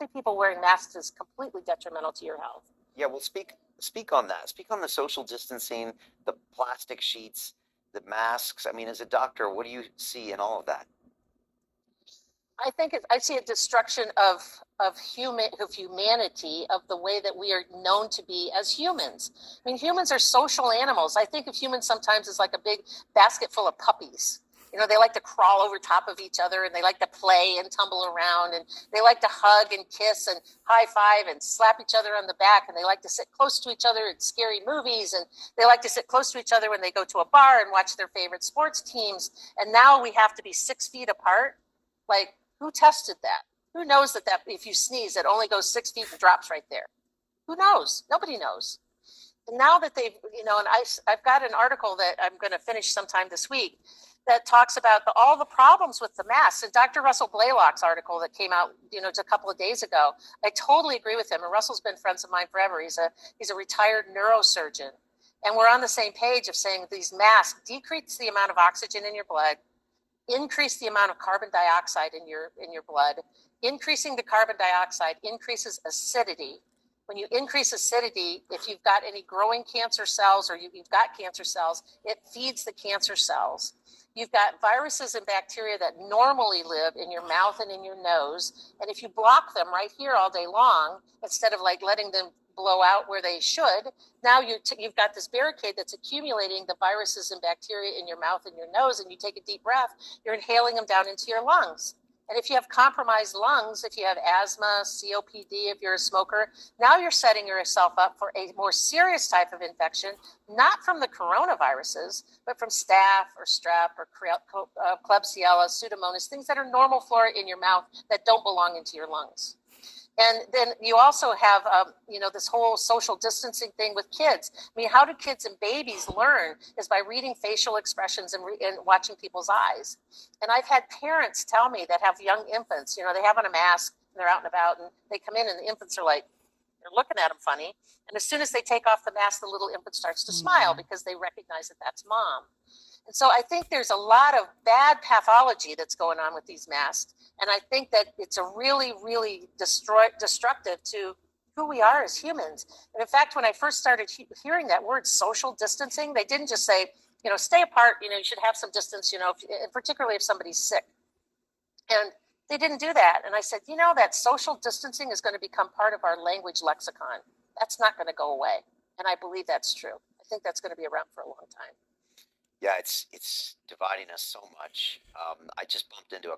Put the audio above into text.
think people wearing masks is completely detrimental to your health. Yeah, well, speak on that. Speak on the social distancing, the plastic sheets, the masks. I mean, as a doctor, what do you see in all of that? I see a destruction of humanity, of the way that we are known to be as humans. I mean, humans are social animals. I think of humans sometimes as like a big basket full of puppies. You know, they like to crawl over top of each other, and they like to play and tumble around, and they like to hug and kiss and high five and slap each other on the back, and they like to sit close to each other in scary movies, and they like to sit close to each other when they go to a bar and watch their favorite sports teams. And now we have to be 6 feet apart. Like, who tested that? Who knows that if you sneeze, it only goes 6 feet and drops right there? Who knows? Nobody knows. And now that they've, and I've got an article that I'm going to finish sometime this week that talks about all the problems with the masks. And Dr. Russell Blaylock's article that came out, just a couple of days ago, I totally agree with him. And Russell's been friends of mine forever. He's a retired neurosurgeon. And we're on the same page of saying these masks decrease the amount of oxygen in your blood, increase the amount of carbon dioxide in your blood. Increasing the carbon dioxide increases acidity. When you increase acidity, if you've got any growing cancer cells or you've got cancer cells, it feeds the cancer cells. You've got viruses and bacteria that normally live in your mouth and in your nose. And if you block them right here all day long, instead of like letting them blow out where they should, now you've got this barricade that's accumulating the viruses and bacteria in your mouth and your nose, and you take a deep breath, you're inhaling them down into your lungs. And if you have compromised lungs, if you have asthma, COPD, if you're a smoker, now you're setting yourself up for a more serious type of infection, not from the coronaviruses, but from staph or strep or Klebsiella, Pseudomonas, things that are normal flora in your mouth that don't belong into your lungs. And then you also have, this whole social distancing thing with kids. I mean, how do kids and babies learn? Is by reading facial expressions and watching people's eyes. And I've had parents tell me that have young infants, they have on a mask and they're out and about, and they come in and the infants are like, they're looking at them funny. And as soon as they take off the mask, the little infant starts to smile because they recognize that that's mom. And so I think there's a lot of bad pathology that's going on with these masks. And I think that it's a really, really destructive to who we are as humans. And in fact, when I first started hearing that word social distancing, they didn't just say, stay apart, you should have some distance, particularly if somebody's sick. And they didn't do that. And I said, that social distancing is going to become part of our language lexicon. That's not going to go away. And I believe that's true. I think that's going to be around for a long time. Yeah, it's dividing us so much. I just bumped into a